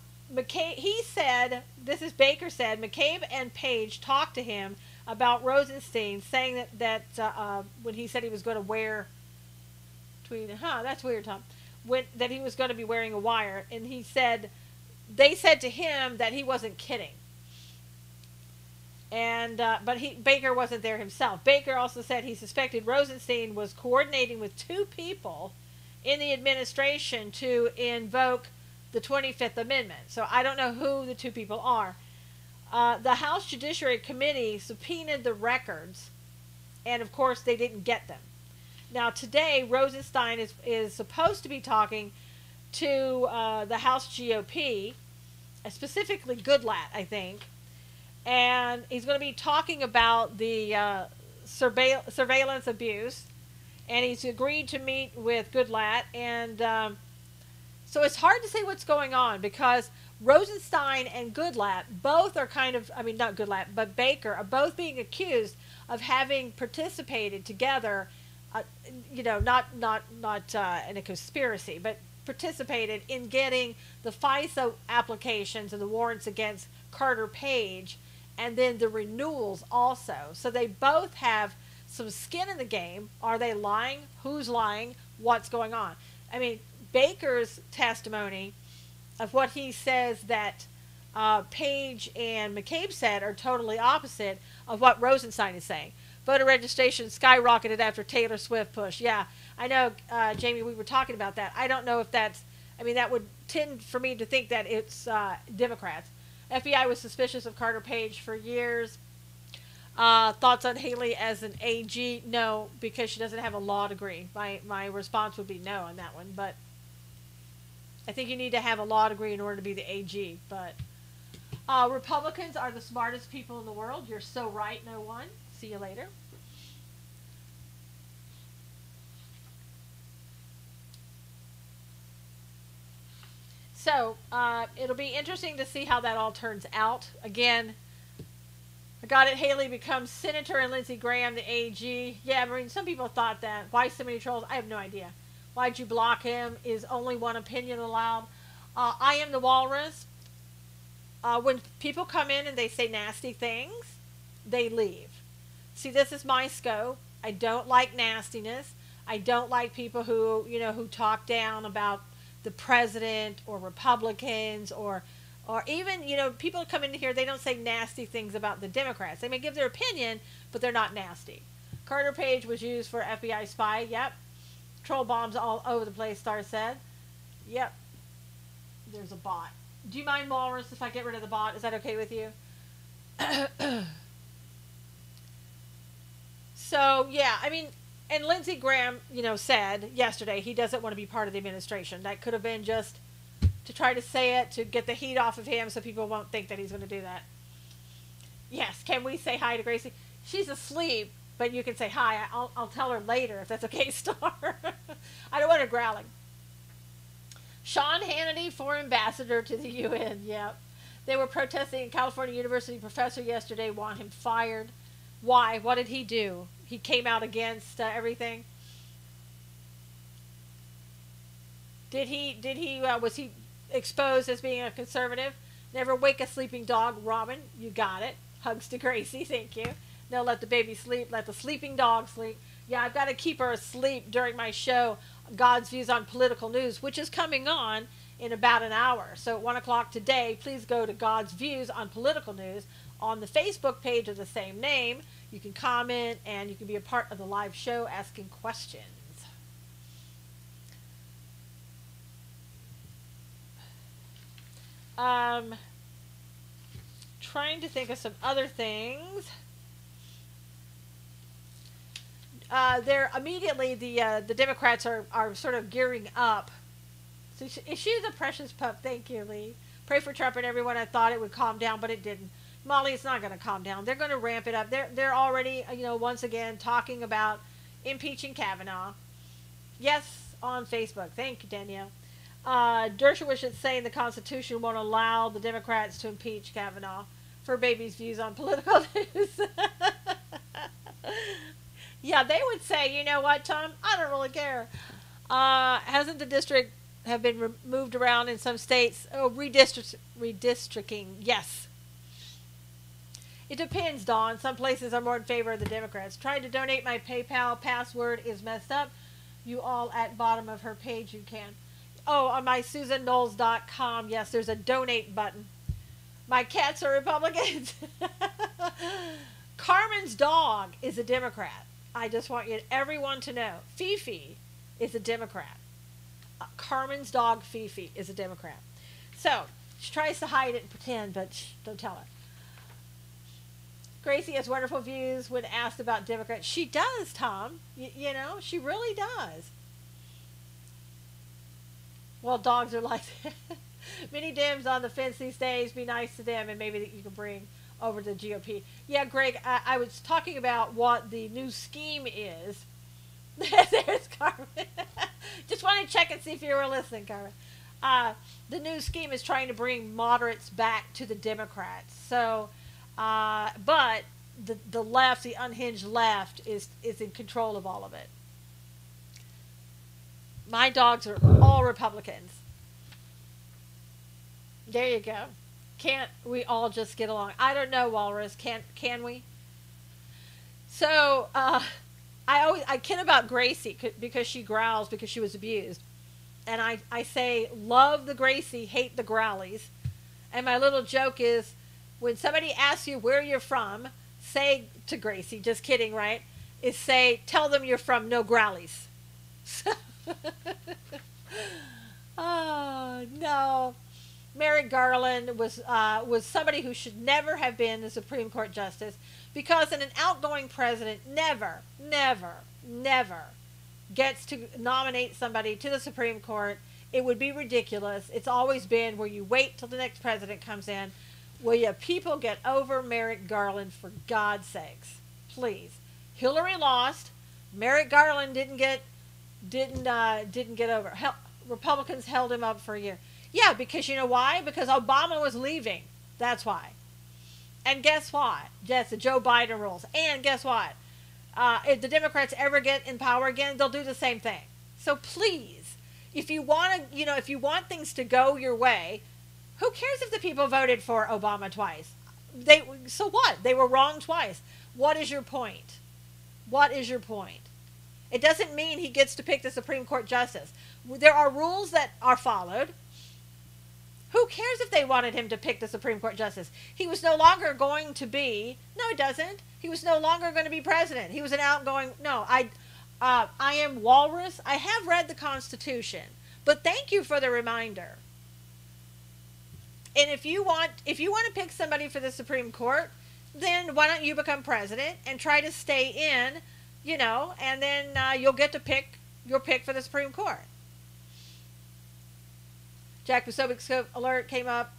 he said, this is Baker said, McCabe and Page talked to him about Rosenstein, saying that when he said he was going to wear, that's weird, Tom, that he was going to be wearing a wire, and they said to him that he wasn't kidding. And but Baker wasn't there himself. Baker also said he suspected Rosenstein was coordinating with 2 people in the administration to invoke the 25th Amendment. So I don't know who the 2 people are. The House Judiciary Committee subpoenaed the records, and of course they didn't get them. Now today, Rosenstein is supposed to be talking to the House GOP, specifically Goodlatte, I think. And he's going to be talking about the surveillance abuse. And he's agreed to meet with Goodlatte. And so it's hard to say what's going on because Rosenstein and Goodlatte both are not Goodlatte, but Baker are both being accused of having participated together, not in a conspiracy, but participated in getting the FISA applications and the warrants against Carter Page, and then the renewals also. So they both have some skin in the game. Are they lying? Who's lying? What's going on? I mean, Baker's testimony of what he says that Page and McCabe said are totally opposite of what Rosenstein is saying. Voter registration skyrocketed after Taylor Swift push. Yeah, I know, Jamie, we were talking about that. I don't know if that would tend for me to think that it's Democrats. FBI was suspicious of Carter Page for years. Thoughts on Haley as an AG? No, because she doesn't have a law degree. My response would be no on that one. But I think you need to have a law degree in order to be the AG. But Republicans are the smartest people in the world. You're so right, no one. See you later. So, it'll be interesting to see how that all turns out. Again, I got it. Haley becomes senator and Lindsey Graham the AG. Yeah, I mean, some people thought that. Why so many trolls? I have no idea. Why'd you block him? Is only one opinion allowed? I am the walrus. When people come in and they say nasty things, they leave. See, this is my scope. I don't like nastiness. I don't like people who talk down about the president or Republicans or even, people come in here, they don't say nasty things about the Democrats. They may give their opinion, but they're not nasty. Carter Page was used for FBI spy. Yep. Troll bombs all over the place, Star said. Yep. There's a bot. Do you mind, Walrus, if I get rid of the bot? Is that okay with you? So, yeah, I mean, and Lindsey Graham, said yesterday he doesn't want to be part of the administration. That could have been just to try to say it to get the heat off of him so people won't think that he's going to do that. Yes, can we say hi to Gracie? She's asleep, but you can say hi. I'll tell her later if that's okay, Star. I don't want her growling. Sean Hannity for ambassador to the UN. Yep. They were protesting. A California University professor yesterday want him fired. Why? What did he do? He came out against everything. Was he exposed as being a conservative? Never wake a sleeping dog. Robin, you got it. Hugs to Gracie, thank you. No, let the baby sleep. Let the sleeping dog sleep. Yeah, I've got to keep her asleep during my show, God's Views on Political News, which is coming on in about an hour. So at 1 o'clock today, please go to God's Views on Political News on the Facebook page of the same name. You can comment and you can be a part of the live show asking questions. Trying to think of some other things. They're immediately the Democrats are sort of gearing up. So she's a precious pup. Thank you, Lee. Pray for Trump and everyone. I thought it would calm down, but it didn't. Molly, it's not going to calm down. They're going to ramp it up. They're already, once again talking about impeaching Kavanaugh. Yes, on Facebook. Thank you, Danielle. Dershowitz is saying the Constitution won't allow the Democrats to impeach Kavanaugh for baby's views on political news. Yeah, they would say, you know what, Tom? I don't really care. Hasn't the district have been moved around in some states? Oh, redistricting. Yes. It depends, Dawn. Some places are more in favor of the Democrats. Trying to donate. My PayPal password is messed up. You all at bottom of her page, you can. Oh, on my SusanKnowles.com, yes, there's a donate button. My cats are Republicans. Carmen's dog is a Democrat. I just want everyone to know. Fifi is a Democrat. Carmen's dog, Fifi, is a Democrat. So, she tries to hide it and pretend, but don't tell her. Gracie has wonderful views when asked about Democrats. She does, Tom. She really does. Well, dogs are like that. Many Dems on the fence these days. Be nice to them, and maybe you can bring over to the GOP. Yeah, Greg, I was talking about what the new scheme is. There's Carmen. Just wanted to check and see if you were listening, Carmen. The new scheme is trying to bring moderates back to the Democrats. So, but the left, the unhinged left, is in control of all of it. My dogs are all Republicans. There you go. Can't we all just get along? I don't know, Walrus. Can we? So I kid about Gracie because she growls because she was abused, and I say love the Gracie, hate the growlies, and my little joke is when somebody asks you where you're from, say to Gracie, just kidding, right? Is say tell them you're from no growlies. Oh no. Merrick Garland was somebody who should never have been the Supreme Court justice because an outgoing president never gets to nominate somebody to the Supreme Court. It would be ridiculous. It's always been where you wait till the next president comes in. Will you people get over Merrick Garland for God's sakes? Please. Hillary lost. Merrick Garland didn't get over. Republicans held him up for a year. Yeah, because you know why? Because Obama was leaving. That's why. And guess what? Yes, the Joe Biden rules. And guess what? If the Democrats ever get in power again, they'll do the same thing. So please, if you want if you want things to go your way, who cares if the people voted for Obama twice? So what? They were wrong twice. What is your point? What is your point? It doesn't mean he gets to pick the Supreme Court justice. There are rules that are followed. Who cares if they wanted him to pick the Supreme Court justice? He was no longer going to be. No, it doesn't. He was no longer going to be president. He was an outgoing. No, I am Walrus. I have read the Constitution, but thank you for the reminder. And if you want to pick somebody for the Supreme Court, then why don't you become president and try to stay in, and then you'll get to pick your pick for the Supreme Court. Jack Posobiec alert came up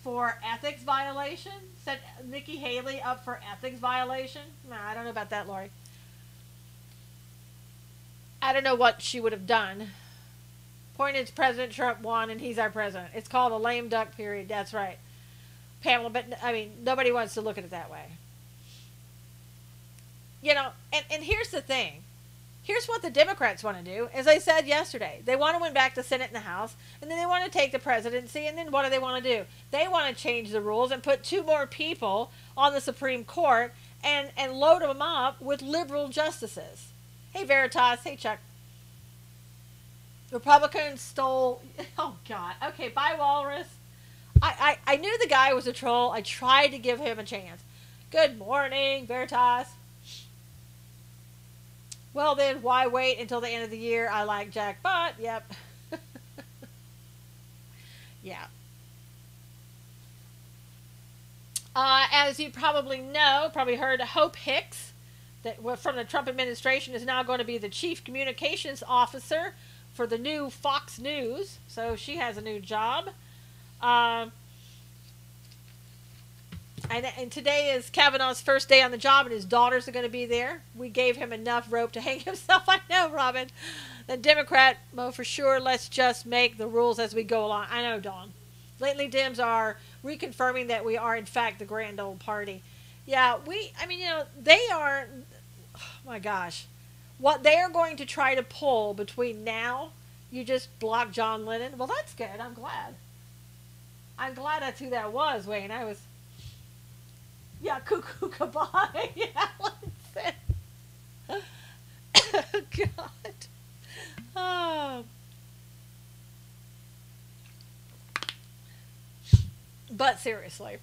for ethics violation. Set Nikki Haley up for ethics violation. Nah, I don't know about that, Lori. I don't know what she would have done. Point is, President Trump won, and he's our president. It's called a lame duck period. That's right, Pamela. But I mean, nobody wants to look at it that way. You know, and here's the thing. Here's what the Democrats want to do. As I said yesterday, they want to win back the Senate and the House, and then they want to take the presidency, and then what do they want to do? They want to change the rules and put 2 more people on the Supreme Court and load them up with liberal justices. Hey, Veritas. Hey, Chuck. Republicans stole... Oh, God. Okay, bye, Walrus. I knew the guy was a troll. I tried to give him a chance. Good morning, Veritas. Well, then, why wait until the end of the year? I like Jack Butt. Yep. Yeah. As you probably know, probably heard, Hope Hicks, that from the Trump administration, is now going to be the chief communications officer for the new Fox News. So she has a new job. And today is Kavanaugh's first day on the job, and his daughters are going to be there. We gave him enough rope to hang himself. I know, Robin. The Democrat, well, for sure, let's just make the rules as we go along. I know, Dawn. Lately, Dems are reconfirming that we are, in fact, the grand old party. Yeah, I mean, you know, they are, oh my gosh, what they are going to try to pull between now, you just block John Lennon. Well, that's good. I'm glad. I'm glad that's who that was, Wayne. I was... Yeah, cuckoo goodbye. Yeah, let's oh, God. Oh. But seriously.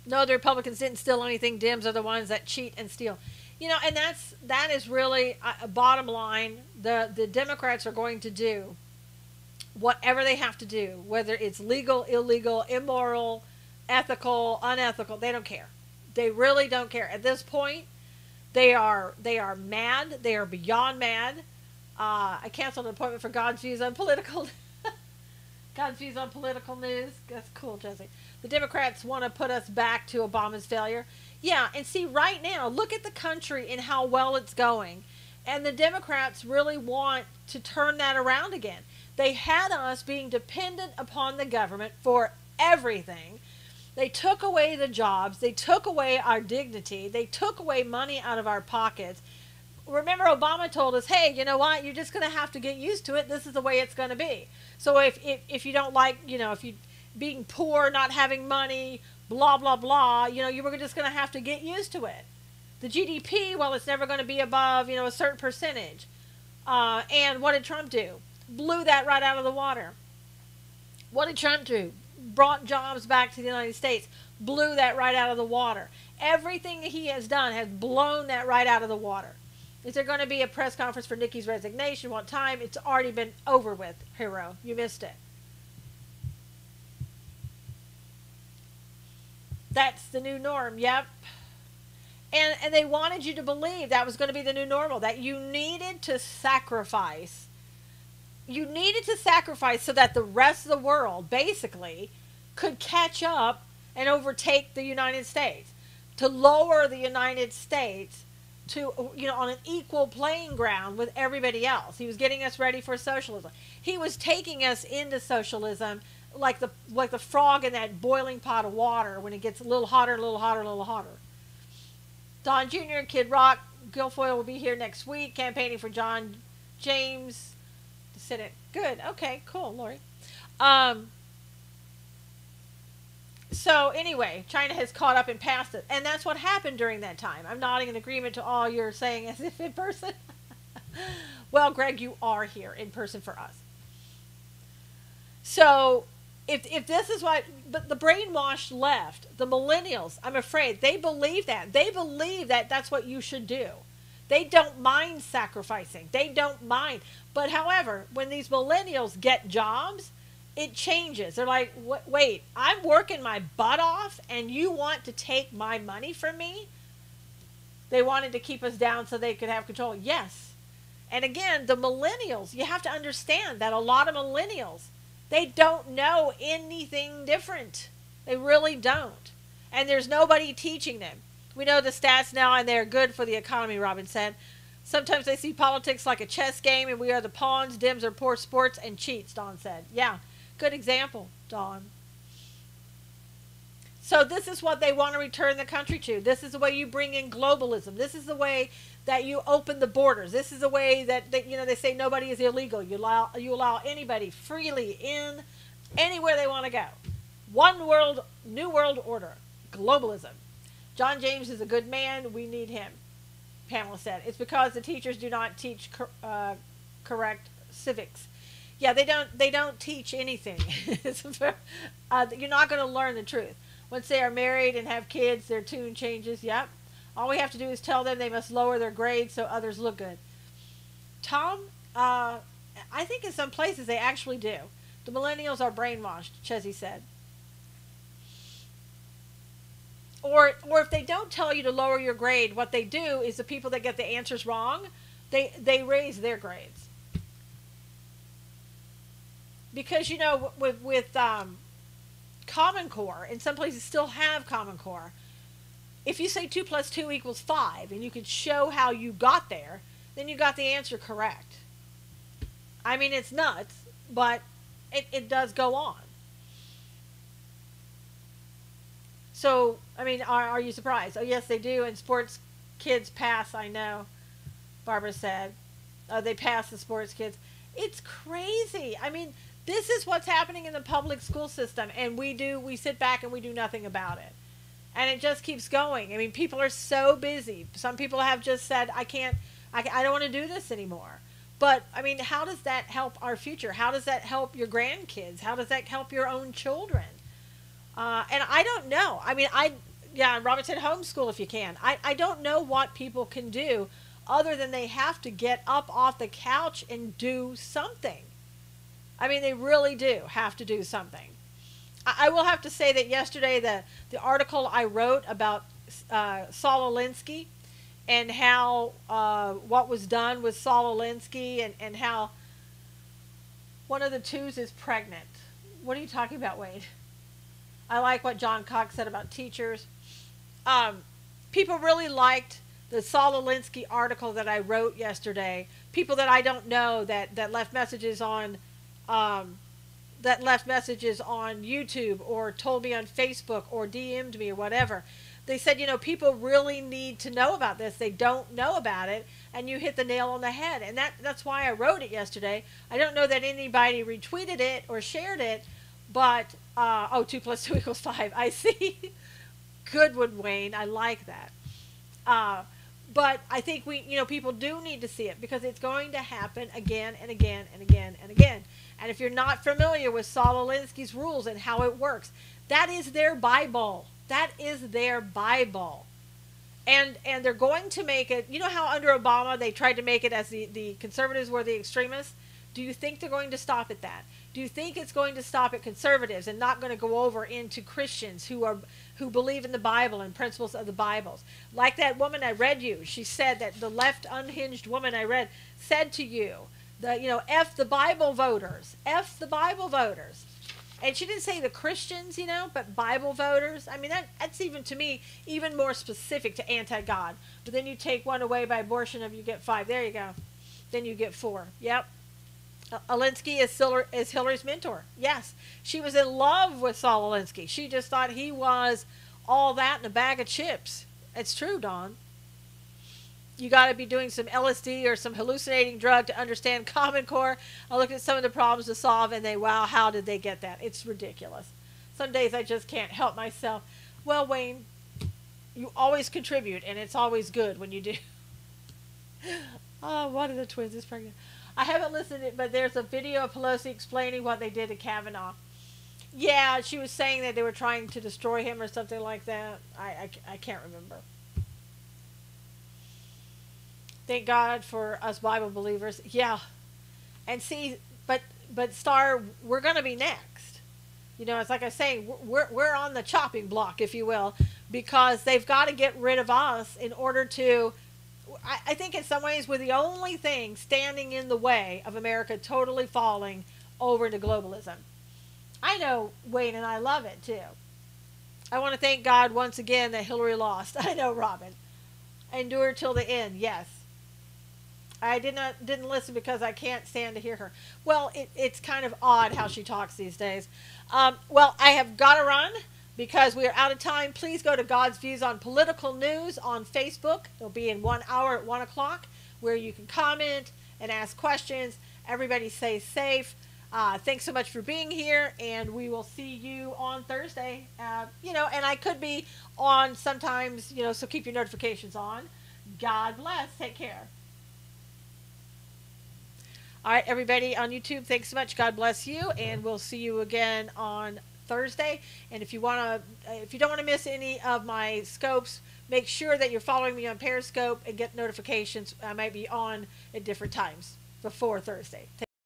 No, the Republicans didn't steal anything. Dems are the ones that cheat and steal. You know, and that is really a bottom line. The Democrats are going to do whatever they have to do, whether it's legal, illegal, immoral, ethical, unethical. They don't care. They really don't care. At this point, they are mad. They are beyond mad. I canceled an appointment for God's views on political God's views on political news. That's cool, Jesse. The Democrats want to put us back to Obama's failure. Yeah, and see, right now, look at the country and how well it's going. And the Democrats really want to turn that around again. They had us being dependent upon the government for everything. They took away the jobs. They took away our dignity. They took away money out of our pockets. Remember, Obama told us, hey, you know what? You're just going to have to get used to it. This is the way it's going to be. So if you don't like, you know, if you being poor, not having money, blah, blah, blah, you know, you were just going to have to get used to it. The GDP, well, it's never going to be above, you know, a certain percentage. And what did Trump do? Blew that right out of the water. What did Trump do? Brought jobs back to the United States, blew that right out of the water. Everything that he has done has blown that right out of the water. Is there going to be a press conference for Nikki's resignation? What time? It's already been over with, hero. You missed it. That's the new norm. Yep. And they wanted you to believe that was going to be the new normal, that you needed to sacrifice. You needed to sacrifice so that the rest of the world basically could catch up and overtake the United States, to lower the United States to, you know, on an equal playing ground with everybody else. He was getting us ready for socialism. He was taking us into socialism like the frog in that boiling pot of water when it gets a little hotter, a little hotter, a little hotter. Don Jr., Kid Rock, Guilfoyle will be here next week campaigning for John James to sit in. Good. Okay, cool, Lori. So anyway, China has caught up and passed it. And that's what happened during that time. I'm nodding in agreement to all you're saying as if in person. Well, Greg, you are here in person for us. So if this is what, but the brainwashed left, the millennials, I'm afraid, they believe that. They believe that that's what you should do. They don't mind sacrificing. They don't mind. But however, when these millennials get jobs, it changes. They're like, wait, I'm working my butt off and you want to take my money from me? They wanted to keep us down so they could have control. Yes. And again, the millennials, you have to understand that a lot of millennials, they don't know anything different. They really don't. And there's nobody teaching them. We know the stats now, and they're good for the economy, Robin said. Sometimes they see politics like a chess game, and we are the pawns. Dems are poor sports and cheats, Dawn said. Yeah, good example, Dawn. So this is what they want to return the country to. This is the way you bring in globalism. This is the way that you open the borders. This is the way that they say nobody is illegal. You allow anybody freely in anywhere they want to go. One world, new world order, globalism. John James is a good man. We need him, Pamela said. It's because the teachers do not teach correct civics. Yeah, they don't teach anything. You're not going to learn the truth. Once they are married and have kids, their tune changes. Yep. All we have to do is tell them they must lower their grades so others look good. Tom, I think in some places they actually do. The millennials are brainwashed, Chesney said. Or if they don't tell you to lower your grade, what they do is the people that get the answers wrong, they raise their grades. Because, with Common Core, and some places still have Common Core, if you say 2 + 2 = 5, and you can show how you got there, then you got the answer correct. I mean, it's nuts, but it does go on. So, I mean, are you surprised? Oh, yes, they do, and sports kids pass, I know, Barbara said. They pass the sports kids. It's crazy. I mean, this is what's happening in the public school system, and we sit back and we do nothing about it. And it just keeps going. I mean, people are so busy. Some people have just said, I don't want to do this anymore. But, I mean, how does that help our future? How does that help your grandkids? How does that help your own children? And I don't know. I mean, Robert said homeschool if you can. I don't know what people can do other than they have to get up off the couch and do something. I mean, they really do have to do something. I will have to say that yesterday the article I wrote about Saul Alinsky and how what was done with Saul Alinsky and how one of the twos is pregnant. What are you talking about, Wade? I like what John Cox said about teachers. People really liked the Saul Alinsky article that I wrote yesterday. People that I don't know that left messages on YouTube or told me on Facebook or DM'd me or whatever. They said, people really need to know about this. They don't know about it, and you hit the nail on the head. And that's why I wrote it yesterday. I don't know that anybody retweeted it or shared it, but 2 + 2 = 5. I see. Good one, Wayne. I like that. But I think people do need to see it because it's going to happen again and again and again and again. And if you're not familiar with Saul Alinsky's rules and how it works, that is their Bible. That is their Bible. And they're going to make it, how under Obama they tried to make it as the conservatives were the extremists? Do you think they're going to stop at that? Do you think it's going to stop at conservatives and not going to go over into Christians who believe in the Bible and principles of the Bibles? Like that woman I read you, she said that the left unhinged woman I read said to you, F the Bible voters, F the Bible voters. And she didn't say the Christians, but Bible voters. I mean, that's even, to me, even more specific to anti-God. But then you take one away by abortion and you get 5. There you go. Then you get 4. Yep. Alinsky is Hillary's mentor. Yes. She was in love with Saul Alinsky. She just thought he was all that in a bag of chips. It's true, Dawn. You got to be doing some LSD or some hallucinating drug to understand Common Core. I looked at some of the problems to solve, and wow, how did they get that? It's ridiculous. Some days I just can't help myself. Well, Wayne, you always contribute, and it's always good when you do. Oh, one of the twins is pregnant. I haven't listened to it, but there's a video of Pelosi explaining what they did to Kavanaugh. Yeah, she was saying that they were trying to destroy him or something like that. I can't remember. Thank God for us Bible believers. Yeah. And see, but Star, we're going to be next. It's like I say, we're on the chopping block, if you will, because they've got to get rid of us in order to, I think in some ways we're the only thing standing in the way of America totally falling over into globalism. I know Wayne and I love it too. I want to thank God once again that Hillary lost. I know, Robin. Endure till the end. Yes. I didn't listen because I can't stand to hear her. Well, it's kind of odd how she talks these days. Well, I have got to run because we are out of time. Please go to God's Views on Political News on Facebook. It'll be in 1 hour at 1 o'clock where you can comment and ask questions. Everybody stay safe. Thanks so much for being here, and we will see you on Thursday. And I could be on sometimes, so keep your notifications on. God bless. Take care. All right, everybody on YouTube, thanks so much. God bless you, and we'll see you again on Thursday. And if you don't want to miss any of my scopes, make sure that you're following me on Periscope and get notifications. I might be on at different times before Thursday.